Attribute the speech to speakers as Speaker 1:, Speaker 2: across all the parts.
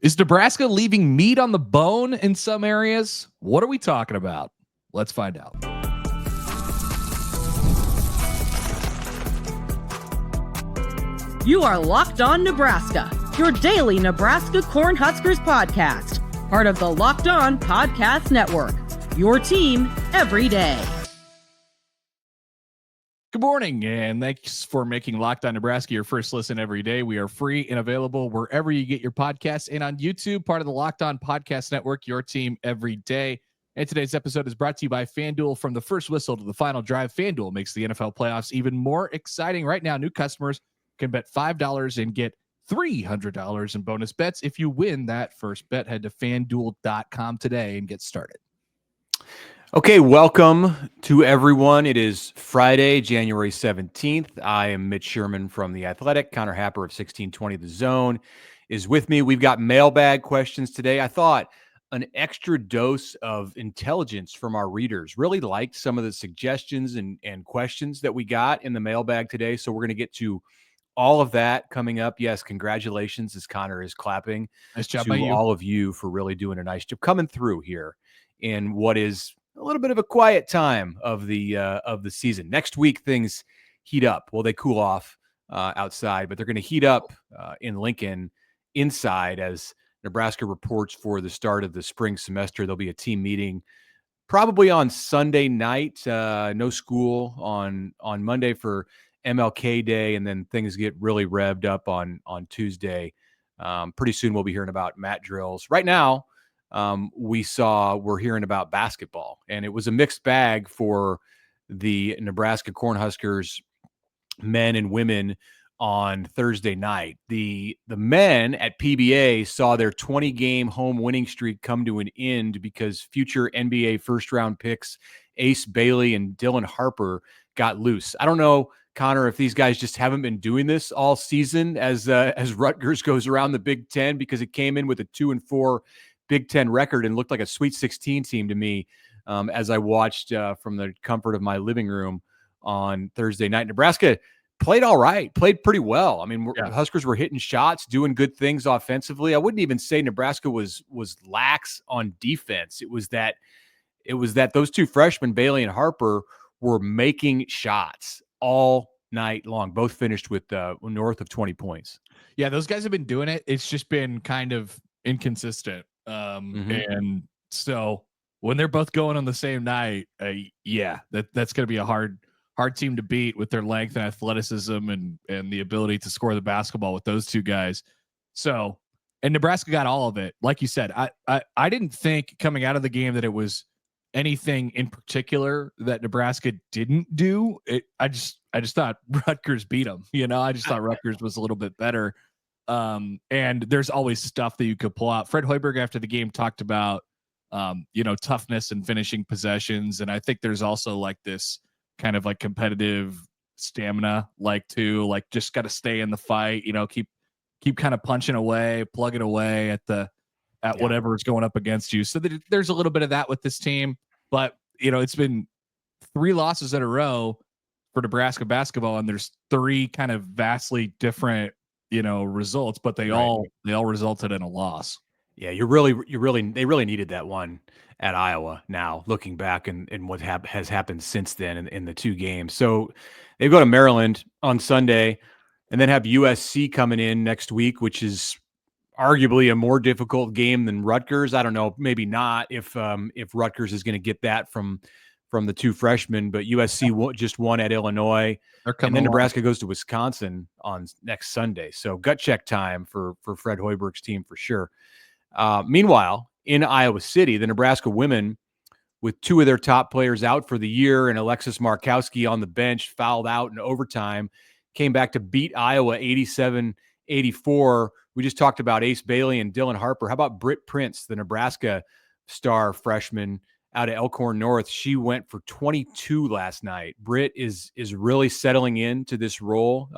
Speaker 1: Is Nebraska leaving meat on the bone in some areas? What are we talking about? Let's find out.
Speaker 2: You are Locked On Nebraska, your daily Nebraska Cornhuskers podcast, part of the Locked On Podcast Network, your team every day.
Speaker 1: Good morning, and thanks for making Locked On Nebraska your first listen every day. We are free and available wherever you get your podcasts and on YouTube, part of the Locked On Podcast Network, your team every day. And today's episode is brought to you by FanDuel. From the first whistle to the final drive, FanDuel makes the NFL playoffs even more exciting. Right now, new customers can bet $5 and get $300 in bonus bets if you win that first bet. Head to FanDuel.com today and get started.
Speaker 3: Okay, welcome to everyone. It is Friday, January 17th. I am Mitch Sherman from The Athletic. Connor Happer of 1620 The Zone is with me. We've got mailbag questions today. I thought an extra dose of intelligence from our readers. Really liked some of the suggestions and questions that we got in the mailbag today. So we're going to get to all of that coming up. Yes, congratulations, as Connor is clapping.
Speaker 1: Nice job
Speaker 3: to
Speaker 1: by you.
Speaker 3: all of you for really doing a nice job coming through here in what is a little bit of a quiet time of the season. Next week, things heat up. Well, they cool off outside, but they're going to heat up in Lincoln inside as Nebraska reports for the start of the spring semester. There'll be a team meeting probably on Sunday night. No school on Monday for MLK Day, and then things get really revved up on Tuesday. Pretty soon we'll be hearing about mat drills. Right now, we're hearing about basketball, and it was a mixed bag for the Nebraska Cornhuskers men and women on Thursday night. The men at PBA saw their 20-game home winning streak come to an end because future NBA first-round picks Ace Bailey and Dylan Harper got loose. I don't know, Connor, if these guys just haven't been doing this all season as Rutgers goes around the Big Ten, because it came in with a 2-4 Big Ten record and looked like a Sweet 16 team to me as I watched from the comfort of my living room on Thursday night. Nebraska played all right, played pretty well. I mean, The Huskers were hitting shots, doing good things offensively. I wouldn't even say Nebraska was lax on defense. It was that those two freshmen, Bailey and Harper, were making shots all night long. Both finished with north of 20 points.
Speaker 1: Yeah, those guys have been doing it. It's just been kind of inconsistent. And so when they're both going on the same night, that's going to be a hard team to beat with their length and athleticism and the ability to score the basketball with those two guys. So, and Nebraska got all of it. Like you said, I didn't think coming out of the game that it was anything in particular that Nebraska didn't do. I just thought Rutgers beat them. I just thought Rutgers was a little bit better. And there's always stuff that you could pull out. Fred Hoiberg after the game talked about, toughness and finishing possessions. And I think there's also like this kind of like competitive stamina, just got to stay in the fight, keep kind of punching away, plugging away at whatever is going up against you. So there's a little bit of that with this team, but it's been 3 losses in a row for Nebraska basketball. And there's 3 kind of vastly different, results, but they all resulted in a loss.
Speaker 3: Yeah, they really needed that one at Iowa now, looking back and what has happened since then in the 2 games. So they go to Maryland on Sunday and then have USC coming in next week, which is arguably a more difficult game than Rutgers. I don't know, maybe not if Rutgers is going to get that from the 2 freshmen, but USC just won at Illinois, and then Nebraska goes to Wisconsin on next Sunday. So gut check time for Fred Hoiberg's team for sure. Meanwhile, in Iowa City, the Nebraska women, with 2 of their top players out for the year and Alexis Markowski on the bench, fouled out in overtime, came back to beat Iowa 87-84. We just talked about Ace Bailey and Dylan Harper. How about Britt Prince, the Nebraska star freshman out of Elkhorn North? She went for 22 last night. Britt is really settling into this role.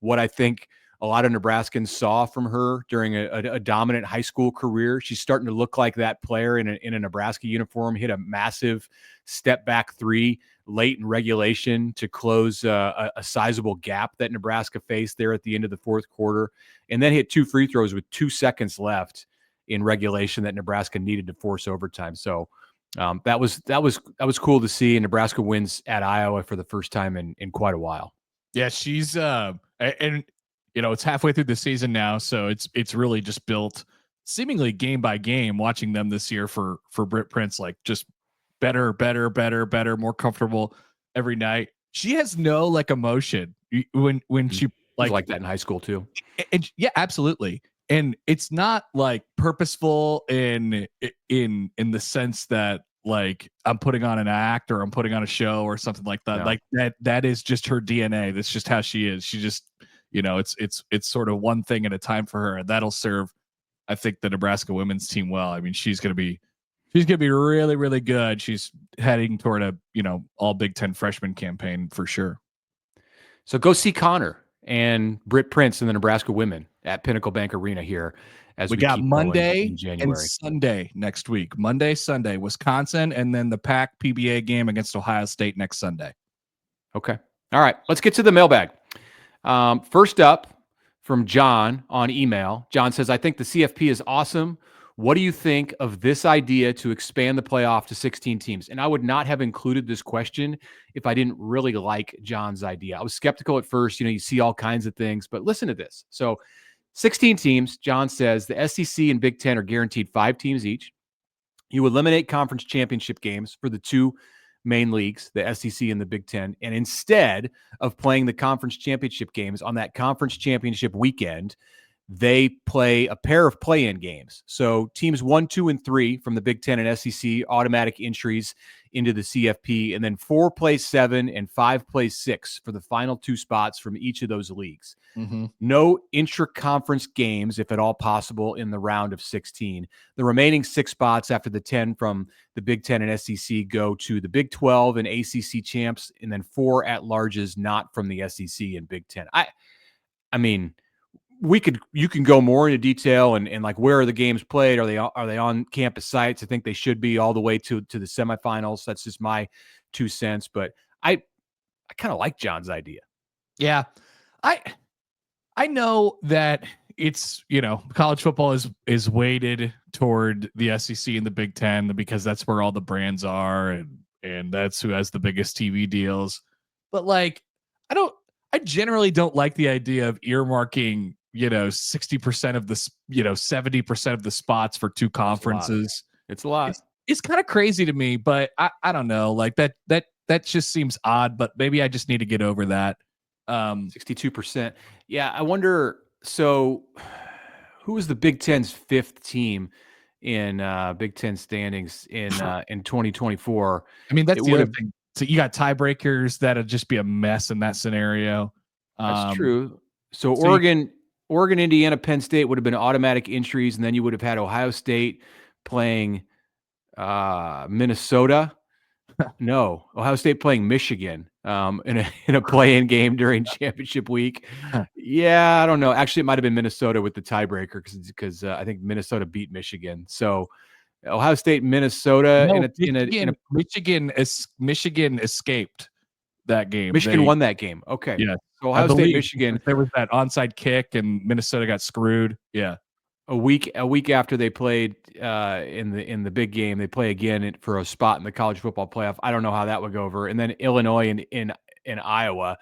Speaker 3: What I think a lot of Nebraskans saw from her during a dominant high school career. She's starting to look like that player in a Nebraska uniform, hit a massive step back three late in regulation to close a sizable gap that Nebraska faced there at the end of the fourth quarter, and then hit 2 free throws with 2 seconds left in regulation that Nebraska needed to force overtime. So that was cool to see. And Nebraska wins at Iowa for the first time in quite a while.
Speaker 1: Yeah, she's and it's halfway through the season now, so it's really just built seemingly game by game. Watching them this year for Britt Prince, like just better, more comfortable every night. She has no like emotion when she
Speaker 3: like that in high school too.
Speaker 1: And yeah, absolutely. And it's not like purposeful in the sense that like I'm putting on an act or I'm putting on a show or something like that. No. Like that is just her DNA. That's just how she is. She just, it's sort of one thing at a time for her, and that'll serve, I think, the Nebraska women's team well. I mean, she's gonna be really, really good. She's heading toward a all Big Ten freshman campaign for sure.
Speaker 3: So go see Connor and Britt Prince and the Nebraska women at Pinnacle Bank Arena here as we got
Speaker 1: Monday and Sunday next week. Monday, Sunday, Wisconsin, and then the Pac PBA game against Ohio State next Sunday.
Speaker 3: Okay. All right. Let's get to the mailbag. First up from John on email. John says, I think the CFP is awesome. What do you think of this idea to expand the playoff to 16 teams? And I would not have included this question if I didn't really like John's idea. I was skeptical at first. You see all kinds of things, but listen to this. So 16 teams, John says the SEC and Big Ten are guaranteed 5 teams each. You eliminate conference championship games for the 2 main leagues, the SEC and the Big Ten. And instead of playing the conference championship games on that conference championship weekend, they play a pair of play-in games. So teams 1, 2, and 3 from the Big Ten and SEC, automatic entries into the CFP, and then 4 play 7 and 5 play 6 for the final 2 spots from each of those leagues. Mm-hmm. No intra-conference games, if at all possible, in the round of 16. The remaining 6 spots after the 10 from the Big Ten and SEC go to the Big 12 and ACC champs, and then 4 at-larges not from the SEC and Big Ten. I mean, you can go more into detail and like where are the games played? Are they on campus sites? I think they should be all the way to the semifinals. That's just my 2 cents, but I kind of like John's idea.
Speaker 1: Yeah. I know that it's, college football is weighted toward the SEC and the Big Ten because that's where all the brands are and that's who has the biggest TV deals. But like, I generally don't like the idea of earmarking 60% of the 70% of the spots for 2 conferences.
Speaker 3: It's a lot.
Speaker 1: It's kind of crazy to me, but I don't know. Like that just seems odd, but maybe I just need to get over that.
Speaker 3: 62%. Yeah, I wonder. So, who was the Big Ten's 5th team in Big Ten standings in 2024?
Speaker 1: I mean, that's the other thing. So you got tiebreakers that'll just be a mess in that scenario.
Speaker 3: That's true. So Oregon, Indiana, Penn State would have been automatic entries, and then you would have had Ohio State playing Minnesota. No, Ohio State playing Michigan in a play-in game during championship week. Yeah, I don't know. Actually, it might have been Minnesota with the tiebreaker because I think Minnesota beat Michigan. So Ohio State, Minnesota,
Speaker 1: Michigan escaped that game.
Speaker 3: Michigan won that game. Okay.
Speaker 1: Yeah.
Speaker 3: So Ohio State, Michigan.
Speaker 1: There was that onside kick, and Minnesota got screwed. Yeah.
Speaker 3: A week after they played in the big game, they play again for a spot in the college football playoff. I don't know how that would go over. And then Illinois in Iowa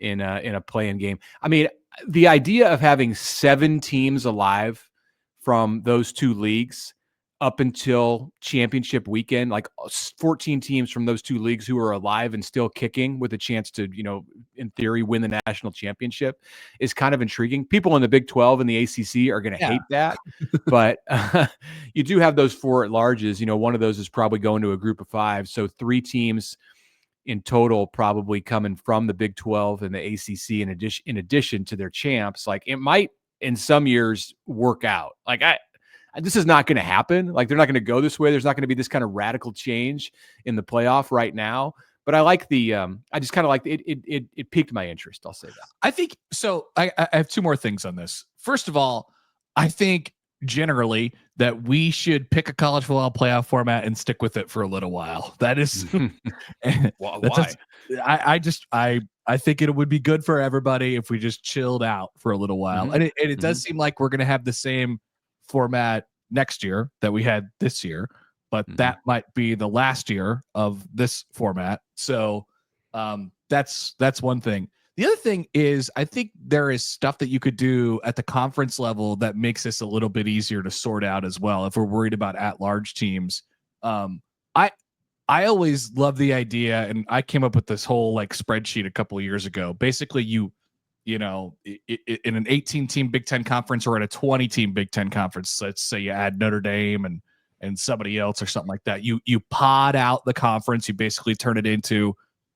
Speaker 3: in a play-in game. I mean, the idea of having 7 teams alive from those 2 leagues up until championship weekend, like 14 teams from those 2 leagues who are alive and still kicking with a chance to, in theory, win the national championship is kind of intriguing. People in the Big 12 and the ACC are going to hate that, but you do have those 4 at-larges. One of those is probably going to a group of 5. So 3 teams in total probably coming from the Big 12 and the ACC in addition to their champs. Like it might in some years work out. Like this is not going to happen. Like they're not going to go this way. There's not going to be this kind of radical change in the playoff right now. But I like the I just kind of like it piqued my interest. I'll say that.
Speaker 1: I think so. I have two more things on this. First of all, I think generally that we should pick a college football playoff format and stick with it for a little while. That is
Speaker 3: why?
Speaker 1: I think it would be good for everybody if we just chilled out for a little while. And it does seem like we're going to have the same format next year that we had this year, but that might be the last year of this format. So that's one thing. The other thing is, I think there is stuff that you could do at the conference level that makes this a little bit easier to sort out as well. If we're worried about at-large teams, I always love the idea, and I came up with this whole like spreadsheet a couple of years ago. Basically, you know, in an 18-team Big Ten conference or in a 20-team Big Ten conference, let's say you add Notre Dame and somebody else or something like that. You pod out the conference. You basically turn it into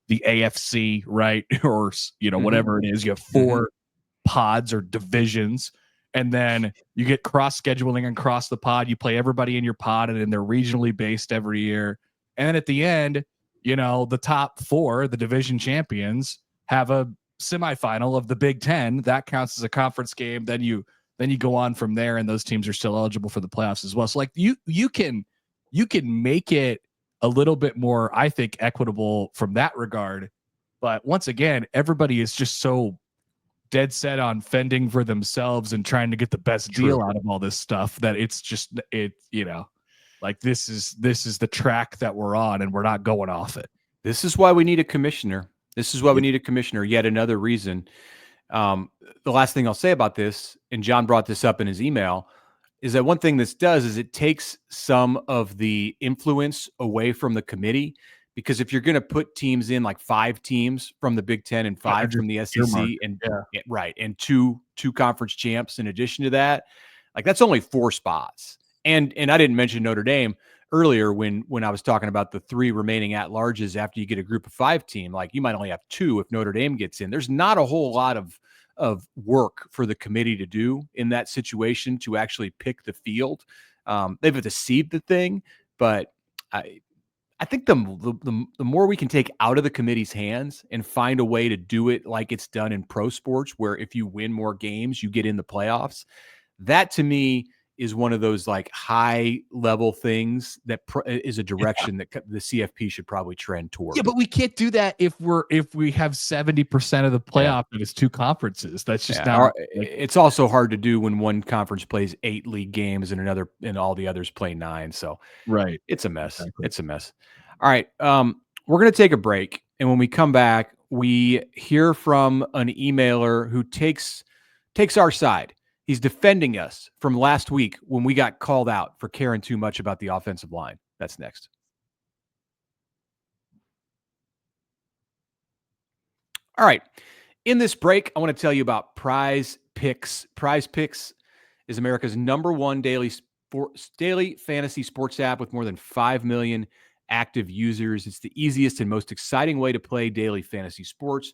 Speaker 1: the AFC, right? Or, you know, whatever it is. You have 4 pods or divisions, and then you get cross scheduling across the pod. You play everybody in your pod, and then they're regionally based every year. And then at the end, you know, the top 4, the division champions, have a semifinal of the Big Ten. That counts as a conference game. Then you go on from there, and those teams are still eligible for the playoffs as well. So like you can make it a little bit more, I think, equitable from that regard. But once again, everybody is just so dead set on fending for themselves and trying to get the best deal out of all this stuff that it's just, you know, like this is the track that we're on, and we're not going off it.
Speaker 3: This is why we need a commissioner. Yet another reason. The last thing I'll say about this, and John brought this up in his email, is that one thing this does is it takes some of the influence away from the committee, because if you're going to put teams in, like 5 teams from the Big Ten and 5 from the SEC and two conference champs in addition to that, like that's only 4 spots. And I didn't mention Notre Dame earlier when I was talking about the 3 remaining at-larges after you get a group of 5 team. Like you might only have 2 if Notre Dame gets in. There's not a whole lot of work for the committee to do in that situation to actually pick the field. They've had to seed the thing, but I think the more we can take out of the committee's hands and find a way to do it like it's done in pro sports, where if you win more games, you get in the playoffs. That to me is one of those like high level things that is a direction that the CFP should probably trend toward.
Speaker 1: Yeah, but we can't do that if we have 70% of the playoff and it's 2 conferences. That's just not.
Speaker 3: It's also hard to do when one conference plays 8 league games and all the others play 9. So
Speaker 1: right,
Speaker 3: it's a mess. Exactly. It's a mess. All right, we're gonna take a break, and when we come back, we hear from an emailer who takes our side. He's defending us from last week when we got called out for caring too much about the offensive line. That's next. All right. In this break, I want to tell you about Prizepicks. Prizepicks is America's #1 daily fantasy sports app with more than 5 million active users. It's the easiest and most exciting way to play daily fantasy sports.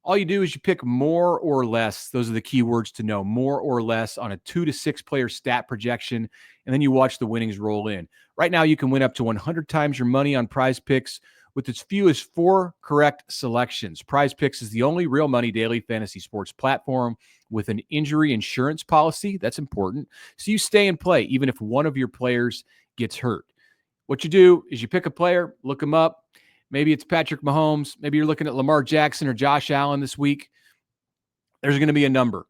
Speaker 3: All you do is you pick more or less. Those are the key words to know. More or less on a 2 to 6 player stat projection, and then you watch the winnings roll in. Right now, you can win up to 100 times your money on Prizepicks with as few as 4 correct selections. Prizepicks is the only real money daily fantasy sports platform with an injury insurance policy. That's important. So you stay and play even if one of your players gets hurt. What you do is you pick a player, look them up. Maybe it's Patrick Mahomes. Maybe you're looking at Lamar Jackson or Josh Allen this week. There's going to be a number.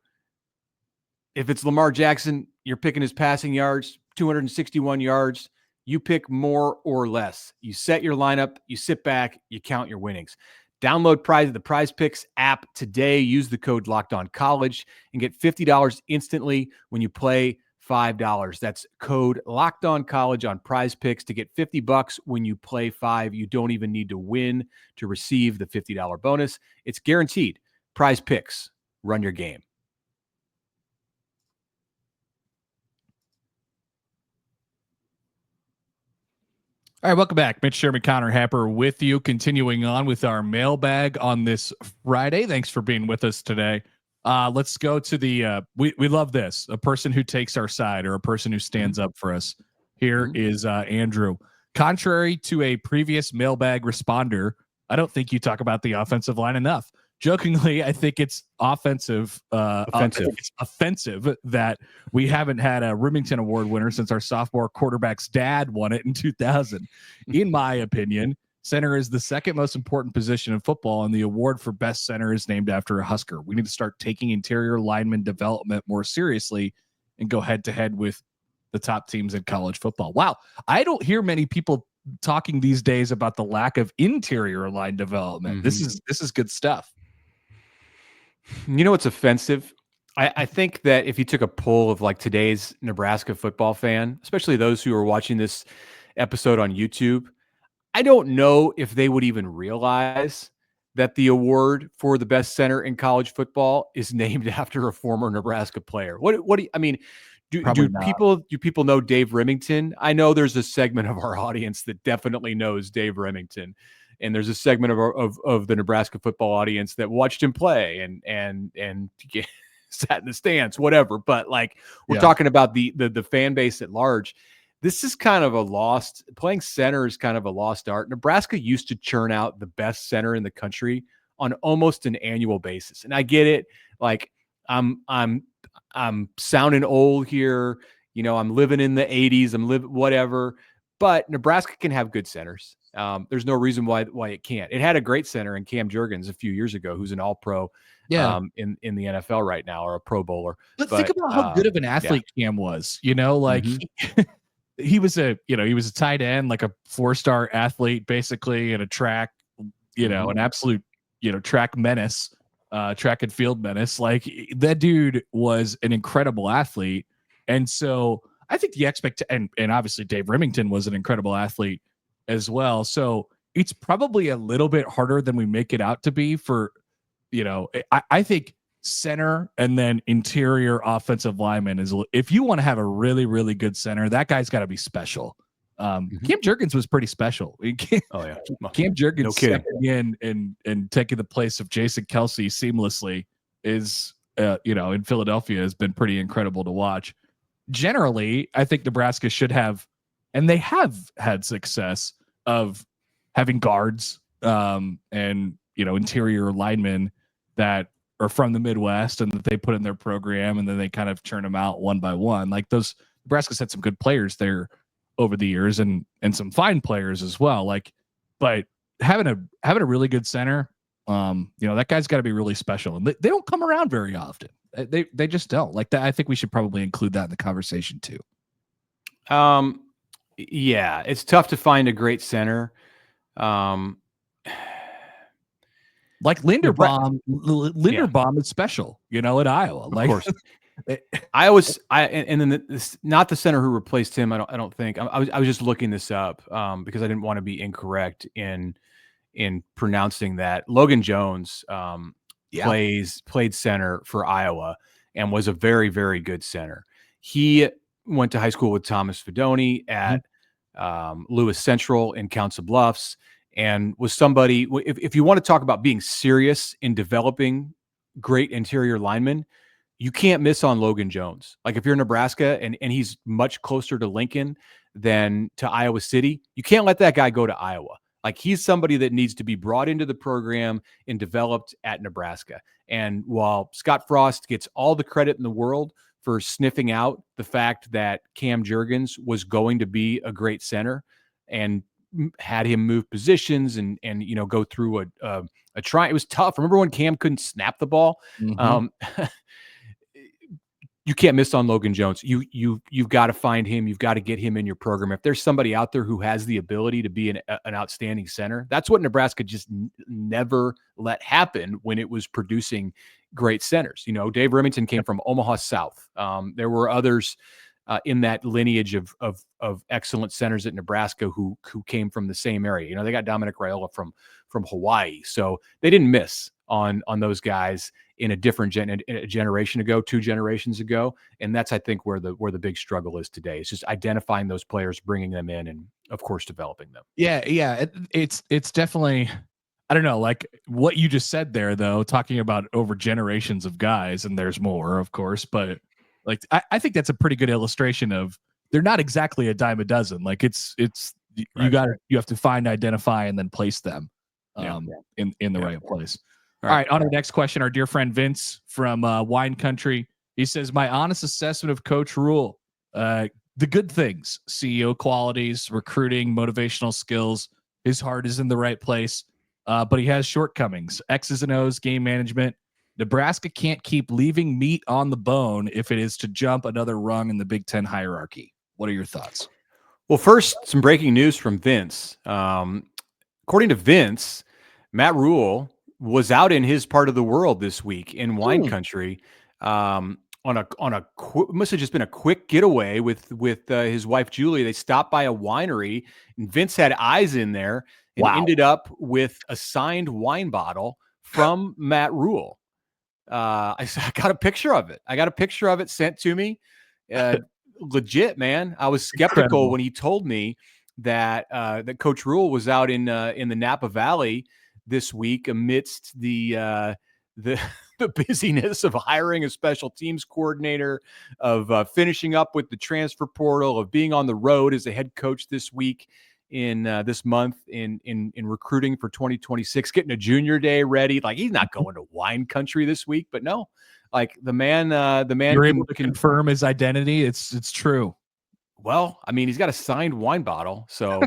Speaker 3: If it's Lamar Jackson, you're picking his passing yards, 261 yards. You pick more or less. You set your lineup, you sit back, you count your winnings. Download the Prizepicks app today. Use the code LOCKEDONCollege and get $50 instantly when you play $5. That's code LOCKEDONCollege on Prizepicks to get $50 when you play 5. You don't even need to win to receive the $50 bonus. It's guaranteed. Prizepicks. Run your game.
Speaker 1: All right, welcome back. Mitch Sherman, Connor Happer with you, continuing on with our mailbag on this Friday. Thanks for being with us today. Let's go to the we love this, a person who takes our side or a person who stands up for us. Here is Andrew. Contrary to a previous mailbag responder, I don't think you talk about the offensive line enough. Jokingly, I think it's offensive. It's offensive that we haven't had a Remington Award winner since our sophomore quarterback's dad won it in 2000. In my opinion, center is the second most important position in football, and the award for best center is named after a Husker. We need to start taking interior lineman development more seriously and go head to head with the top teams in college football. Wow. I don't hear many people talking these days about the lack of interior line development. This is good stuff.
Speaker 3: You know what's offensive? I think that if you took a poll of like today's Nebraska football fan, especially those who are watching this episode on YouTube, I don't know if they would even realize that the award for the best center in college football is named after a former Nebraska player. What do you, I mean, do people know Dave Remington? I know there's a segment of our audience that definitely knows Dave Remington. And there's a segment of the Nebraska football audience that watched him play and sat in the stands, whatever. But like we're talking about the fan base at large. This is kind of playing center is kind of a lost art. Nebraska used to churn out the best center in the country on almost an annual basis. And I get it. Like I'm sounding old here. You know, I'm living in the 80s. I'm living whatever. But Nebraska can have good centers. There's no reason why it can't. It had a great center in Cam Jurgens a few years ago, who's an All-Pro in the NFL right now, or a Pro Bowler.
Speaker 1: But think about how good of an athlete Cam was. You know, like he was a tight end, like a 4-star athlete, basically, in a track, an absolute, track menace, track and field menace. Like that dude was an incredible athlete. And so I think the and obviously Dave Remington was an incredible athlete as well. So it's probably a little bit harder than we make it out to be for, I think center and then interior offensive lineman is, if you want to have a really, really good center, that guy's got to be special. Cam Jurgens was pretty special. Cam Jurgens stepping in and taking the place of Jason Kelsey seamlessly is, in Philadelphia has been pretty incredible to watch. Generally, I think Nebraska should have, and they have had success of having guards and interior linemen that are from the Midwest and that they put in their program, and then they kind of churn them out one by one. Like those, Nebraska's had some good players there over the years and some fine players as well. Like, but having a really good center, that guy's got to be really special, and they don't come around very often. They just don't. Like that. I think we should probably include that in the conversation too.
Speaker 3: Yeah, it's tough to find a great center.
Speaker 1: Like Linderbaum. Linderbaum is special, at Iowa. Like, of
Speaker 3: course. And then not the center who replaced him. I don't think. I was just looking this up because I didn't want to be incorrect in pronouncing that. Logan Jones played center for Iowa and was a very, very good center. He went to high school with Thomas Fedoni at Lewis Central in Council Bluffs, and was somebody, if you want to talk about being serious in developing great interior linemen, you can't miss on Logan Jones. Like if you're Nebraska and he's much closer to Lincoln than to Iowa City, you can't let that guy go to Iowa. Like he's somebody that needs to be brought into the program and developed at Nebraska. And while Scott Frost gets all the credit in the world for sniffing out the fact that Cam Jurgens was going to be a great center and had him move positions and go through a try. It was tough. Remember when Cam couldn't snap the ball? You can't miss on Logan Jones. You've got to find him. You've got to get him in your program. If there's somebody out there who has the ability to be an outstanding center, that's what Nebraska just never let happen when it was producing great centers. Dave Remington came from Omaha South. There were others in that lineage of excellent centers at Nebraska who came from the same area. They got Dominic Raiola from Hawaii, so they didn't miss on those guys in a different generation ago, 2 generations ago, and that's I think where the big struggle is today. It's just identifying those players, bringing them in, and of course developing them.
Speaker 1: Yeah, it's definitely. I don't know, like what you just said there, though, talking about over generations of guys, and there's more, of course, but like I think that's a pretty good illustration of they're not exactly a dime a dozen. Like it's you have to find, identify, and then place them. in the right place. All right, on to the next question. Our dear friend Vince from Wine Country. He says, my honest assessment of Coach Rhule, the good things, CEO qualities, recruiting, motivational skills. His heart is in the right place, but he has shortcomings, X's and O's, game management. Nebraska can't keep leaving meat on the bone if it is to jump another rung in the Big Ten hierarchy. What are your thoughts?
Speaker 3: Well, first, some breaking news from Vince. According to Vince, Matt Rhule was out in his part of the world this week in wine country on a must have just been a quick getaway with his wife Julie. They stopped by a winery, and Vince had eyes in there and ended up with a signed wine bottle from Matt Rhule. I got a picture of it. I got a picture of it sent to me. Legit, man. I was skeptical when he told me that that Coach Rhule was out in the Napa Valley this week amidst the busyness of hiring a special teams coordinator, of finishing up with the transfer portal, of being on the road as a head coach this week in this month in recruiting for 2026, getting a junior day ready. Like, he's not going to wine country this week, but no, like the man
Speaker 1: You're able to confirm his identity. It's true.
Speaker 3: Well, I mean, he's got a signed wine bottle, so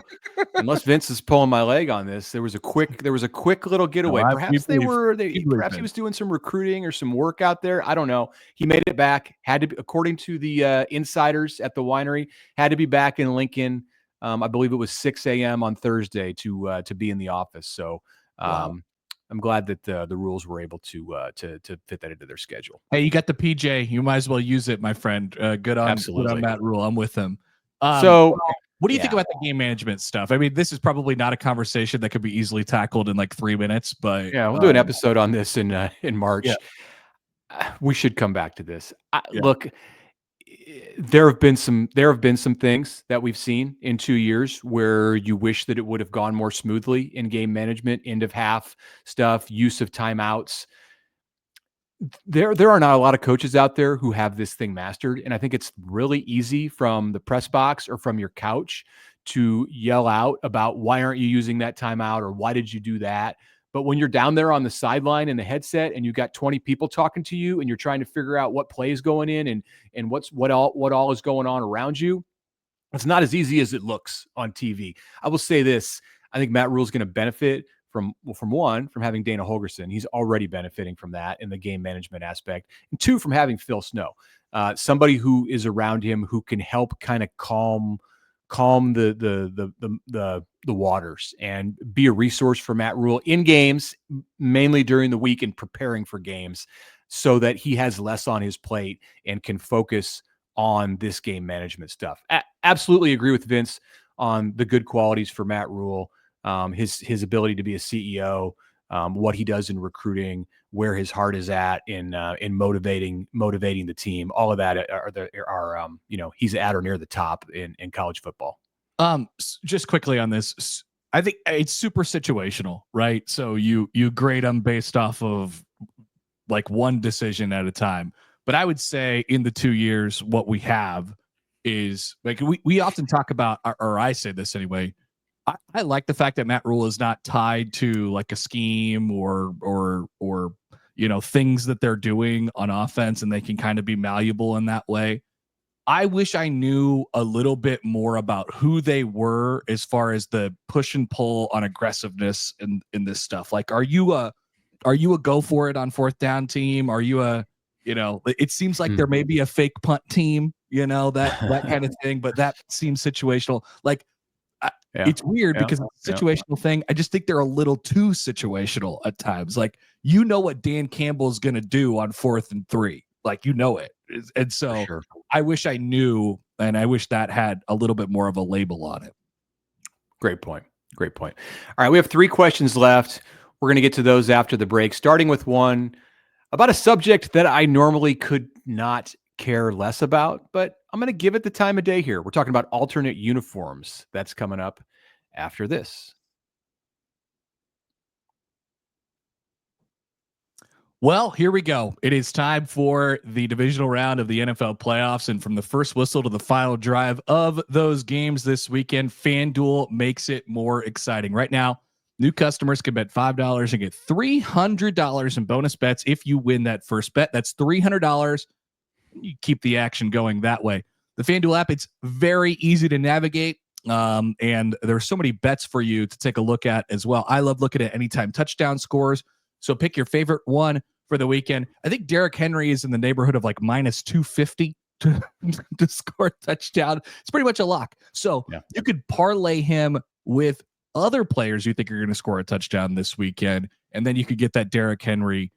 Speaker 3: unless Vince is pulling my leg on this, there was a quick little getaway. Perhaps perhaps he was doing some recruiting or some work out there. I don't know. He made it back. Had to be, according to the insiders at the winery, had to be back in Lincoln. I believe it was 6 a.m. on Thursday to be in the office. So I'm glad that the Rhules were able to fit that into their schedule.
Speaker 1: Hey, you got the PJ. You might as well use it, my friend. Good on Matt Rhule. I'm with him.
Speaker 3: So
Speaker 1: what do you think about the game management stuff? I mean, this is probably not a conversation that could be easily tackled in like 3 minutes, but
Speaker 3: yeah, we'll do an episode on this in March. Yeah. We should come back to this. Look, there have been some things that we've seen in 2 years where you wish that it would have gone more smoothly in game management, end of half stuff, use of timeouts. There are not a lot of coaches out there who have this thing mastered. And I think it's really easy from the press box or from your couch to yell out about why aren't you using that timeout, or why did you do that? But when you're down there on the sideline in the headset and you got 20 people talking to you and you're trying to figure out what play is going in and what all is going on around you, it's not as easy as it looks on TV. I will say this. I think Matt Rhule is going to benefit from having Dana Holgorsen. He's already benefiting from that in the game management aspect. And 2, from having Phil Snow, somebody who is around him who can help kind of calm the waters and be a resource for Matt Rhule in games, mainly during the week and preparing for games, so that he has less on his plate and can focus on this game management stuff. Absolutely agree with Vince on the good qualities for Matt Rhule. His ability to be a CEO, what he does in recruiting, where his heart is at in motivating the team, all of that are he's at or near the top in college football.
Speaker 1: Just quickly on this, I think it's super situational, right? So you grade them based off of like one decision at a time. But I would say in the 2 years, what we have is like we often talk about, or I say this anyway. I like the fact that Matt Rhule is not tied to like a scheme or things that they're doing on offense, and they can kind of be malleable in that way. I wish I knew a little bit more about who they were as far as the push and pull on aggressiveness in this stuff. Like, are you a go for it on 4th down team? Are you it seems like there may be a fake punt team, that kind of thing, but that seems situational. Like, it's weird because it's a situational thing. I just think they're a little too situational at times. Like, what Dan Campbell's going to do on 4th and 3, like, it. And so I wish I knew, and I wish that had a little bit more of a label on it.
Speaker 3: Great point. All right. We have 3 questions left. We're going to get to those after the break, starting with one about a subject that I normally could not care less about, but I'm going to give it the time of day here. We're talking about alternate uniforms. That's coming up after this.
Speaker 1: Well, here we go. It is time for the divisional round of the NFL playoffs. And from the first whistle to the final drive of those games this weekend, FanDuel makes it more exciting. Right now, New customers can bet $5 and get $300 in bonus bets if you win that first bet. That's $300. You keep the action going that way. The FanDuel app, it's very easy to navigate. And there's so many bets for you to take a look at as well. I love looking at anytime touchdown scores. So pick your favorite one for the weekend. I think Derrick Henry is in the neighborhood of like minus 250 to score a touchdown. It's pretty much a lock. So you could parlay him with other players you think are going to score a touchdown this weekend. And then you could get that Derrick Henry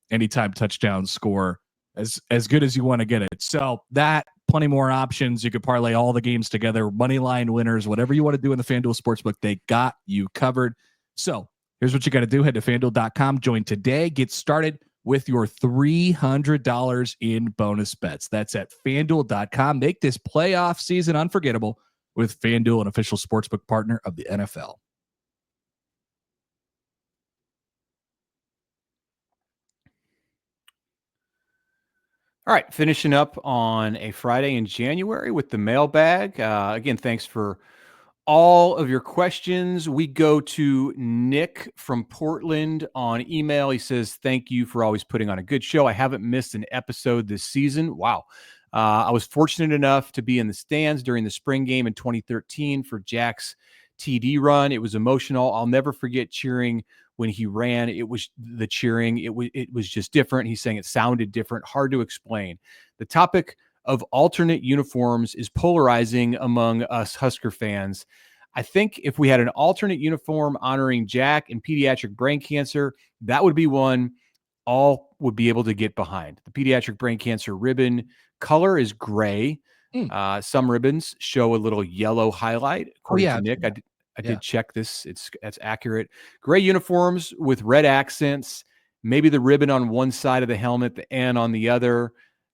Speaker 1: anytime touchdown score as good as you want to get it. So that, plenty more options. You could parlay all the games together, money line winners, whatever you want to do in the FanDuel Sportsbook, they got you covered. So here's what you got to do. Head to FanDuel.com, join today, get started with your $300 in bonus bets. That's at FanDuel.com. Make this playoff season unforgettable with FanDuel, an official sportsbook partner of the NFL.
Speaker 3: All right, finishing up on a Friday in January with the mailbag. Again, thanks for all of your questions. We go to Nick from Portland on email. He says, thank you for always putting on a good show. I haven't missed an episode this season. Wow. I was fortunate enough to be in the stands during the spring game in 2013 for Jack's TD run. It was emotional. I'll never forget cheering when he ran. It was the cheering. It was just different. He's saying it sounded different, hard to explain. The topic of alternate uniforms is polarizing among us Husker fans. I think if we had an alternate uniform honoring Jack and pediatric brain cancer, that would be one all would be able to get behind. The pediatric brain cancer ribbon color is gray. Some ribbons show a little yellow highlight. According to Nick, I did check this. That's accurate. Gray uniforms with red accents, maybe the ribbon on one side of the helmet, the N on the other.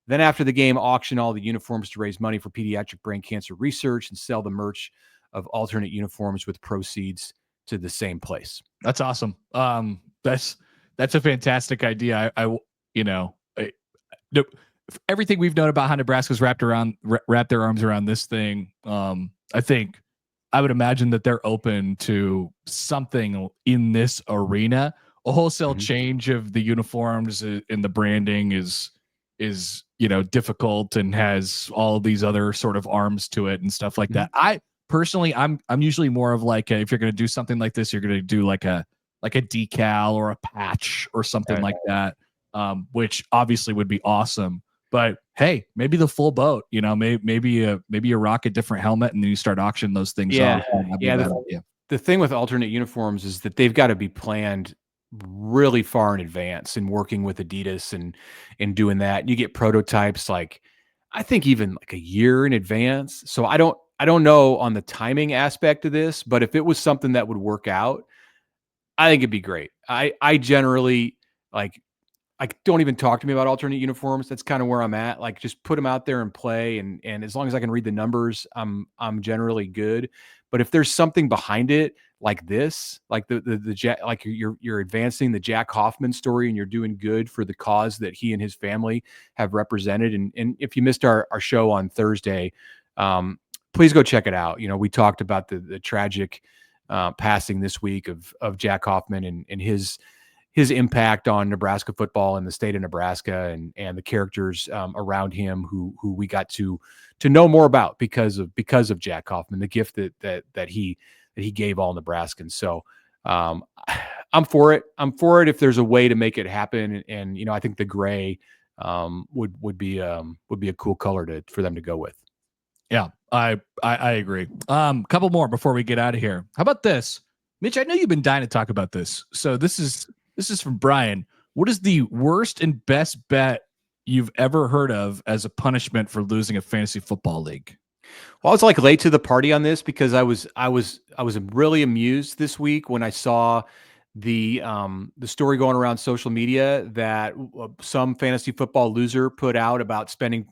Speaker 3: Then after the game, auction all the uniforms to raise money for pediatric brain cancer research and sell the merch of alternate uniforms with proceeds to the same place.
Speaker 1: That's awesome. That's a fantastic idea. Everything we've known about how Nebraska's wrapped their arms around this thing. I think I would imagine that they're open to something in this arena. A wholesale change of the uniforms in the branding is difficult and has all these other sort of arms to it and stuff like that. I personally, I'm usually more of like if you're going to do something like this, you're going to do like a decal or a patch or something like that, which obviously would be awesome. But hey, maybe the full boat, maybe you rock a different helmet and then you start auctioning those things off.
Speaker 3: The thing with alternate uniforms is that they've got to be planned really far in advance and working with Adidas and doing that. You get prototypes like I think even like a year in advance. So I don't know on the timing aspect of this, but if it was something that would work out, I think it'd be great. I generally don't even talk to me about alternate uniforms. That's kind of where I'm at. Like just put them out there and play. And as long as I can read the numbers, I'm generally good. But if there's something behind it like this, like the Jack, like you're advancing the Jack Hoffman story and you're doing good for the cause that he and his family have represented. And if you missed our show on Thursday, please go check it out. We talked about the tragic passing this week of Jack Hoffman and his impact on Nebraska football and the state of Nebraska and the characters around him who we got to know more about because of Jack Hoffman, the gift that he gave all Nebraskans. So I'm for it. I'm for it if there's a way to make it happen. And I think the gray would be a cool color for them to go with.
Speaker 1: Yeah, I agree. Couple more before we get out of here. How about this, Mitch? I know you've been dying to talk about this. So this is from Brian. What is the worst and best bet you've ever heard of as a punishment for losing a fantasy football league?
Speaker 3: Well, I was like late to the party on this because I was really amused this week when I saw the story going around social media that some fantasy football loser put out about spending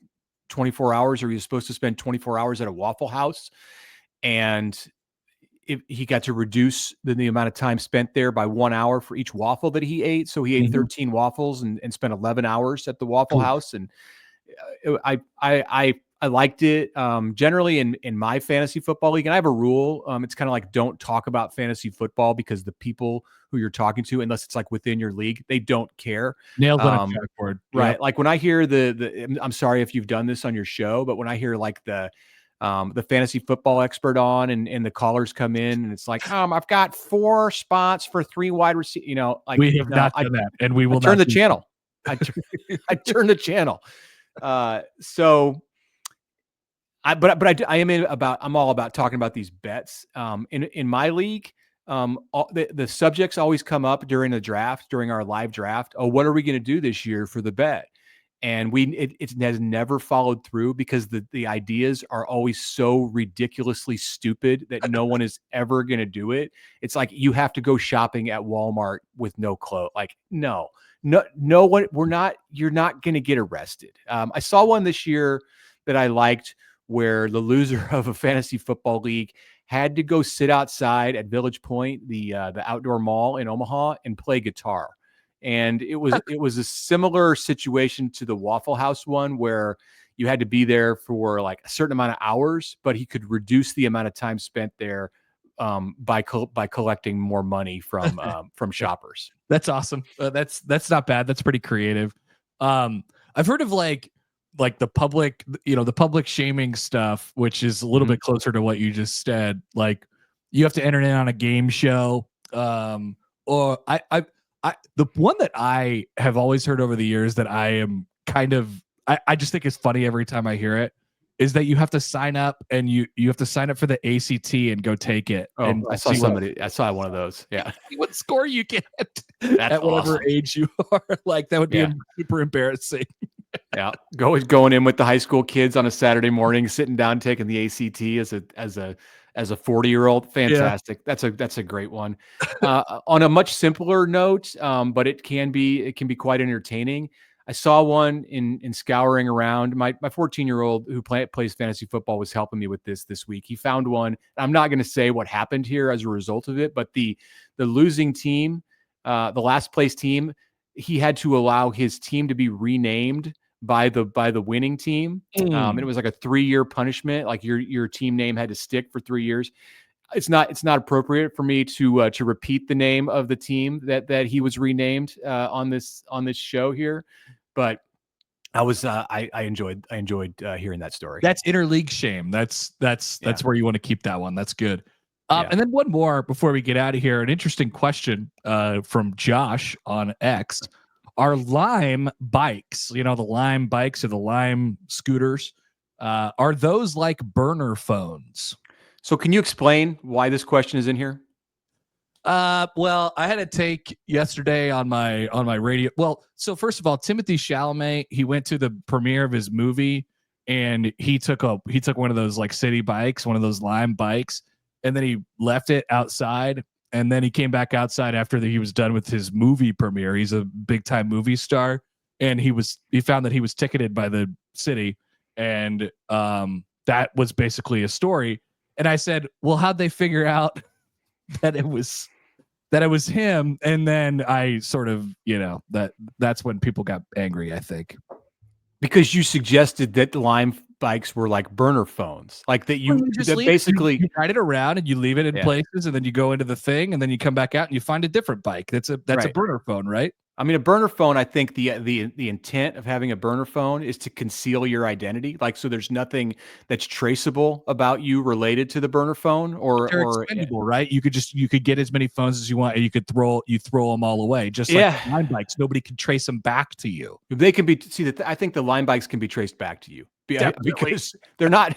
Speaker 3: 24 hours, or he was supposed to spend 24 hours at a Waffle House, and he got to reduce the amount of time spent there by 1 hour for each waffle that he ate. So he ate 13 waffles and spent 11 hours at the Waffle House. And I I liked it. Generally in my fantasy football league, and I have a rule. It's kind of like, don't talk about fantasy football because the people who you're talking to, unless it's like within your league, they don't care.
Speaker 1: Nailed on a chalkboard.
Speaker 3: Right.
Speaker 1: Yep.
Speaker 3: Like when I hear I'm sorry if you've done this on your show, but when I hear like the fantasy football expert on and the callers come in and it's like, I've got 4 spots for 3 wide receivers, like
Speaker 1: We have not done that, and we will
Speaker 3: turn
Speaker 1: not
Speaker 3: the channel. I turn the channel. So I'm all about talking about these bets. In my league, the subjects always come up during our live draft. Oh, what are we going to do this year for the bet? And it has never followed through because the ideas are always so ridiculously stupid that no one is ever going to do it. It's like you have to go shopping at Walmart with no clothes. Like, no one, you're not going to get arrested. I saw one this year that I liked where the loser of a fantasy football league had to go sit outside at Village Point, the outdoor mall in Omaha, and play guitar. And it was a similar situation to the Waffle House one where you had to be there for like a certain amount of hours, but he could reduce the amount of time spent there by collecting more money from shoppers.
Speaker 1: That's awesome. That's not bad. That's pretty creative. I've heard of like the public shaming stuff, which is a little bit closer to what you just said. Like you have to enter in on a game show. Or the one that I have always heard over the years that I am I just think it's funny every time I hear it is that you have to sign up and you have to sign up for the ACT and go take it.
Speaker 3: Oh,
Speaker 1: and
Speaker 3: I saw one of those. Yeah.
Speaker 1: See what score you get
Speaker 3: That's
Speaker 1: at whatever
Speaker 3: awesome.
Speaker 1: age you are. Like that would be super embarrassing.
Speaker 3: Yeah. Going in with the high school kids on a Saturday morning, sitting down, taking the ACT as a 40-year-old. Fantastic. Yeah. That's a great one. On a much simpler note, but it can be quite entertaining. I saw one in scouring around. My 14-year-old who plays fantasy football was helping me with this week. He found one. I'm not going to say what happened here as a result of it, but the losing team, the last place team, he had to allow his team to be renamed by the winning team. And it was like a 3-year punishment. Like your team name had to stick for 3 years. It's not appropriate for me to repeat the name of the team that he was renamed on this show here, but I enjoyed hearing that story.
Speaker 1: That's interleague shame. That's where you want to keep that one. That's good. And then one more before we get out of here. An interesting question from Josh on X. Are Lime bikes, the Lime bikes or the Lime scooters, are those like burner phones?
Speaker 3: So can you explain why this question is in here?
Speaker 1: Well, I had a take yesterday on my radio. Well, so first of all, Timothée Chalamet, he went to the premiere of his movie and he took one of those like city bikes, one of those Lime bikes, and then he left it outside. And then he came back outside after he was done with his movie premiere. He's a big time movie star, and he found that he was ticketed by the city, and that was basically a story. And I said, well, how'd they figure out that it was him? And then I sort of, that's when people got angry, I think.
Speaker 3: Because you suggested that Lime bikes were like burner phones, like that you basically
Speaker 1: you ride it around and you leave it in places, and then you go into the thing, and then you come back out and you find a different bike. That's a burner phone, right?
Speaker 3: I mean, a burner phone, I think the intent of having a burner phone is to conceal your identity. Like, so there's nothing that's traceable about you related to the burner phone or
Speaker 1: expendable, right? You could get as many phones as you want, and you throw them all away. Just like Lime bikes, nobody can trace them back to you.
Speaker 3: They can be I think the Lime bikes can be traced back to you because they're not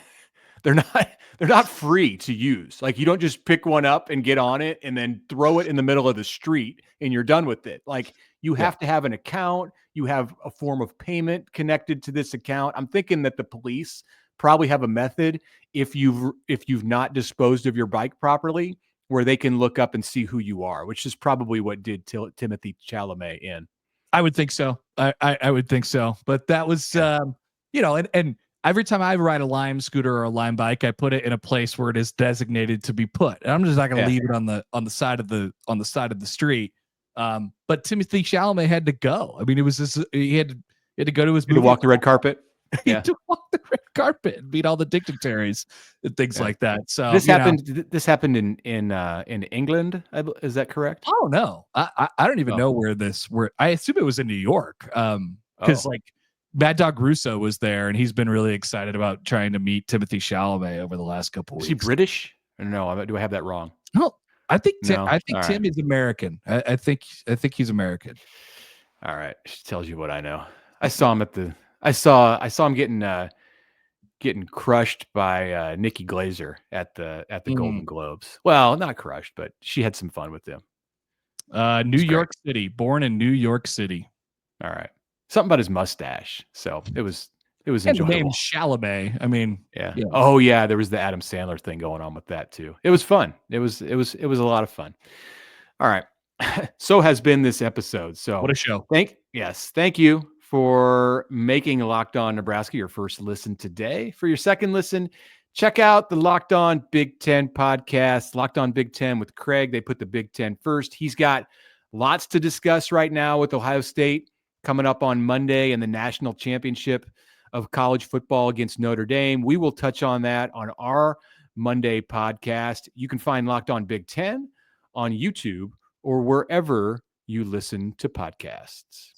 Speaker 3: free to use. Like, you don't just pick one up and get on it and then throw it in the middle of the street and you're done with it. Like, you have to have an account. You have a form of payment connected to this account. I'm thinking that the police probably have a method if you've not disposed of your bike properly, where they can look up and see who you are, which is probably what did Timothée Chalamet in.
Speaker 1: I would think so. I would think so. But that was, and every time I ride a Lime scooter or a Lime bike, I put it in a place where it is designated to be put. And I'm just not going to leave it on the side of the street. But Timothée Chalamet had to go. I mean, it was he had to go to his movie.
Speaker 3: To walk the red carpet. Yeah.
Speaker 1: to walk the red carpet and meet all the dignitaries and things like that. So
Speaker 3: this happened. This happened in England. Is that correct?
Speaker 1: Oh no, I don't even know where I assume it was in New York. Because like Mad Dog Russo was there, and he's been really excited about trying to meet Timothy Chalamet over the last couple weeks.
Speaker 3: Is he British? No, do I have that wrong?
Speaker 1: No, I think
Speaker 3: No.
Speaker 1: Tim is American. I think he's American.
Speaker 3: All right, she tells you what I know. I saw him I saw him getting crushed by Nikki Glaser at the Golden Globes. Well, not crushed, but she had some fun with them.
Speaker 1: New York City, born in New York City.
Speaker 3: All right, something about his mustache. So it was
Speaker 1: and
Speaker 3: enjoyable.
Speaker 1: The name Chalamet. I mean,
Speaker 3: yeah. Oh yeah, there was the Adam Sandler thing going on with that too. It was fun. It was a lot of fun. All right. So has been this episode. So
Speaker 1: what a show.
Speaker 3: Thank you for making Locked On Nebraska your first listen today. For your second listen, check out the Locked On Big Ten podcast, Locked On Big Ten with Craig. They put the Big Ten first. He's got lots to discuss right now with Ohio State coming up on Monday and the national championship of college football against Notre Dame. We will touch on that on our Monday podcast. You can find Locked On Big Ten on YouTube or wherever you listen to podcasts.